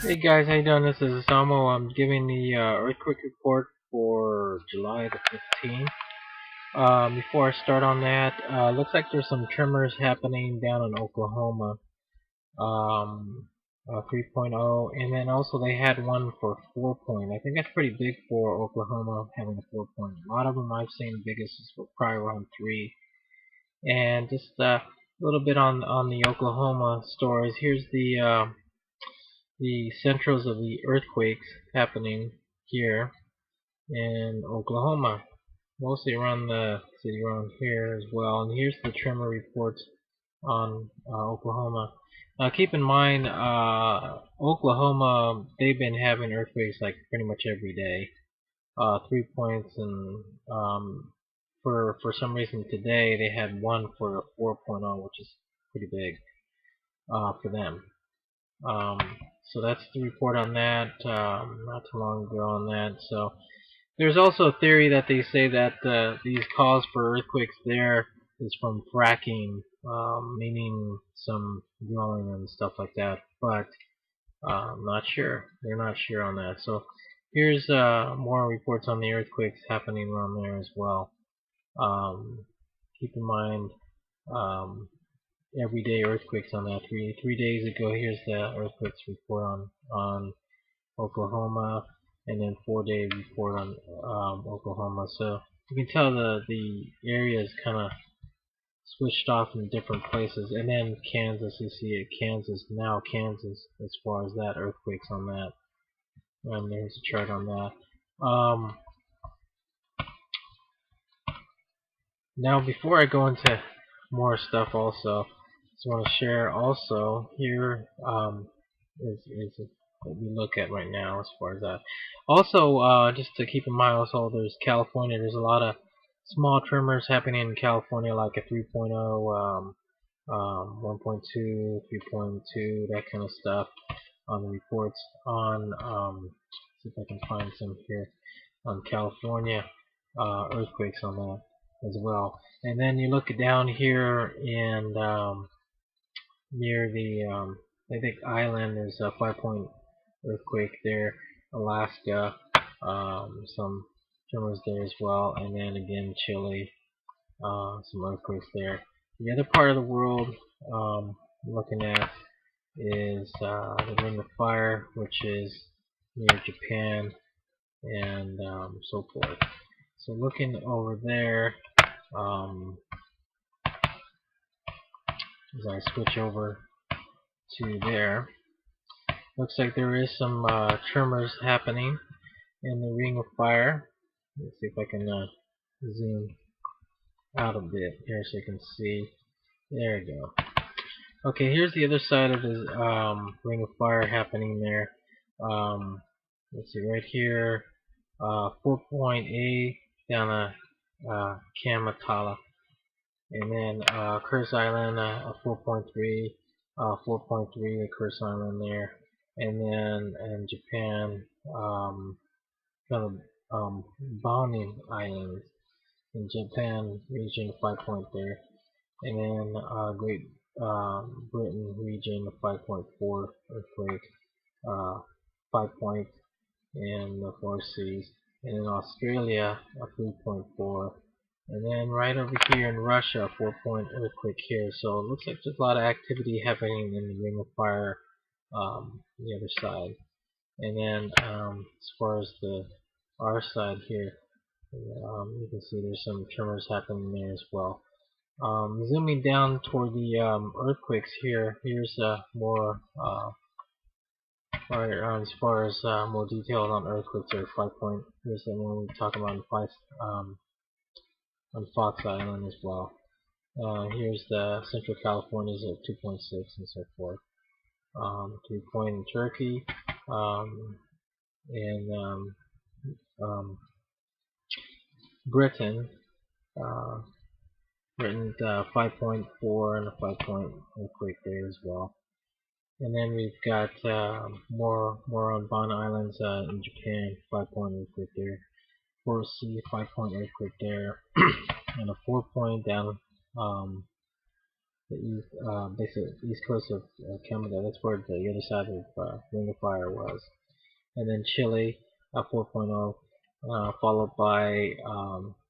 Hey guys, how you doing? This is Samo. I'm giving the earthquake report for July the 15th. Before I start on that, looks like there's some tremors happening down in Oklahoma. 3.0, and then also they had one for 4 point. I think that's pretty big for Oklahoma having a 4 point. A lot of them I've seen biggest is probably around 3. And just a little bit on the Oklahoma stories. Here's the centrals of the earthquakes happening here in Oklahoma, mostly around the city around here as well. And here's the tremor reports on Oklahoma. Now keep in mind, Oklahoma, they've been having earthquakes like pretty much every day, 3 points, and for some reason today they had one for a 4.0, which is pretty big for them. Um, so that's the report on that. Not too long ago on that. So there's also a theory that they say that these cause for earthquakes there is from fracking, meaning some drilling and stuff like that. But I'm not sure. They're not sure on that. So here's more reports on the earthquakes happening around there as well. Keep in mind. Um, Everyday earthquakes on that. Three days ago, here's the earthquakes report on Oklahoma, and then 4 day report on Oklahoma. So you can tell the area is kind of switched off in different places. And then Kansas, you see it, Kansas now, Kansas, as far as that earthquakes on that. And there's a chart on that. Now before I go into more stuff, also just want to share also here is what we look at right now as far as that. Also, just to keep in mind, also there's California. There's a lot of small tremors happening in California, like a 3.0, 1.2, 3.2, that kind of stuff on the reports on. See if I can find some here on California earthquakes on that as well. And then you look down here and near the I think island, there's a 5 point earthquake there. Alaska, some tremors there as well, and then again Chile, some earthquakes there. The other part of the world looking at is the Ring of Fire, which is near Japan and so forth. So looking over there, um, as I switch over to there, looks like there is some tremors happening in the Ring of Fire. Let's see if I can zoom out a bit here so you can see. There we go. Okay, here's the other side of the Ring of Fire happening there. Let's see, right here, 4.8 down Kamchatka, and then Curse Island, 4.3, 4.3 the Curse Island there, and then in Japan, kind of Bonin Island in Japan region, 5 point there, and then Great Britain region, 5.4 earthquake, 5 point in the Flores Seas, and in Australia, a 3.4, and then right over here in Russia, 4 point earthquake here. So it looks like there's a lot of activity happening in the Ring of Fire, the other side. And then as far as our side here, you can see there's some tremors happening there as well. Zooming down toward the earthquakes here, here's more as far as more details on earthquakes or 5 point. Here's the one we talk about on Fox Island as well. Here's the Central California's at 2.6 and so forth. 3 point in Turkey, and Britain. Britain 5.4 and a 5 point earthquake there as well. And then we've got more on Bonin Islands in Japan, 5 point earthquake there. Flores Sea, 5 point earthquake there, and a 4 point down basically east coast of Canada. That's where the other side of Ring of Fire was. And then Chile, 4.0, followed by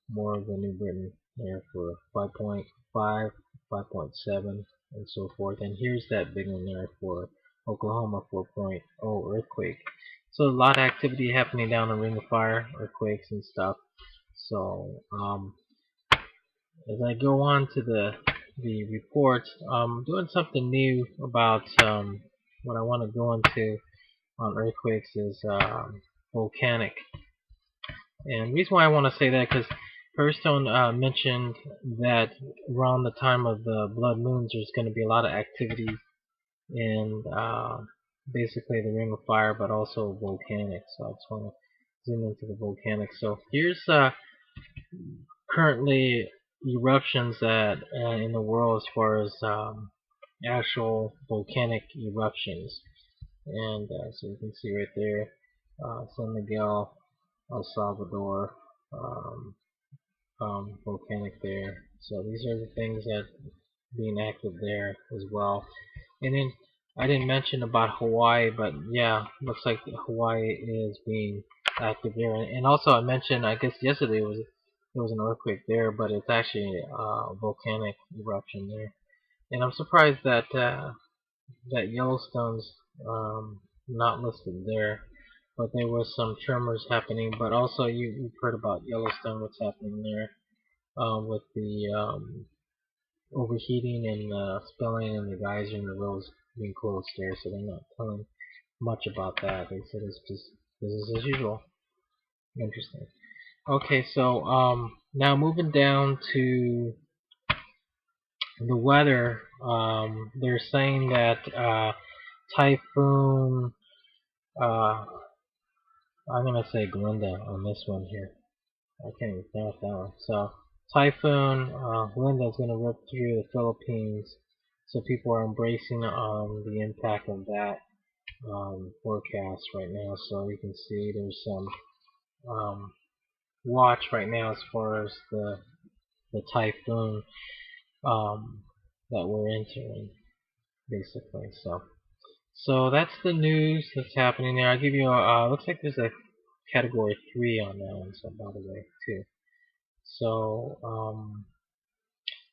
more of the New Britain there for 5.5, 5.7, and so forth. And here's that big one there for Oklahoma, 4.0 earthquake. So a lot of activity happening down the Ring of Fire, earthquakes and stuff. So as I go on to the report, I'm doing something new about what I want to go into on earthquakes is volcanic. And the reason why I want to say that because Firestone mentioned that around the time of the blood moons there's going to be a lot of activity in basically the Ring of Fire, but also volcanic. So I just want to zoom into the volcanic. So here's currently eruptions that in the world as far as actual volcanic eruptions. And so you can see right there, San Miguel, El Salvador, volcanic there. So these are the things that being active there as well. And then I didn't mention about Hawaii, but yeah, looks like Hawaii is being active there. And also I mentioned, I guess yesterday there was an earthquake there, but it's actually a volcanic eruption there. And I'm surprised that that Yellowstone's not listed there, but there was some tremors happening. But also you've heard about Yellowstone, what's happening there with the overheating and spilling and the geyser and the roads being closed there, so they're not telling much about that. They said it's just business as usual. Interesting. Okay, so now moving down to the weather, they're saying that Typhoon, I'm going to say Glenda on this one here. I can't even pronounce that one. So, Typhoon Glenda is going to rip through the Philippines, so people are embracing the impact of that forecast right now. So you can see there's some watch right now as far as the typhoon that we're entering, basically. So that's the news that's happening there. I'll give you looks like there's a category 3 on that one, so by the way, too. So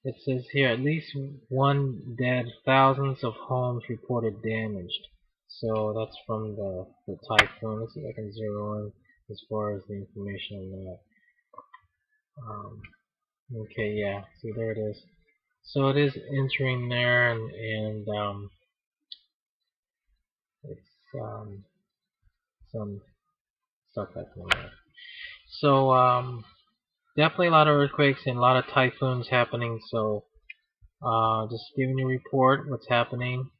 it says here at least one dead, thousands of homes reported damaged. So that's from the typhoon. Let's see if I can zero in as far as the information on that. Okay, yeah, see there it is. So it is entering there, and it's some stuff happening there. So definitely a lot of earthquakes and a lot of typhoons happening. So just giving you a report what's happening.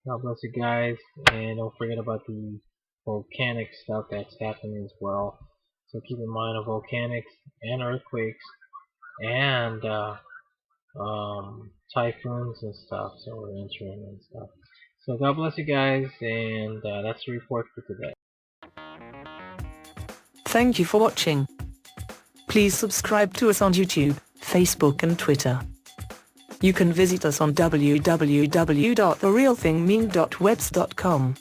God bless you guys, and don't forget about the volcanic stuff that's happening as well. So keep in mind of volcanics and earthquakes and typhoons and stuff. So we're entering and stuff. So God bless you guys, and that's the report for today. Thank you for watching. Please subscribe to us on YouTube, Facebook and Twitter. You can visit us on www.therealthingmeme.webs.com.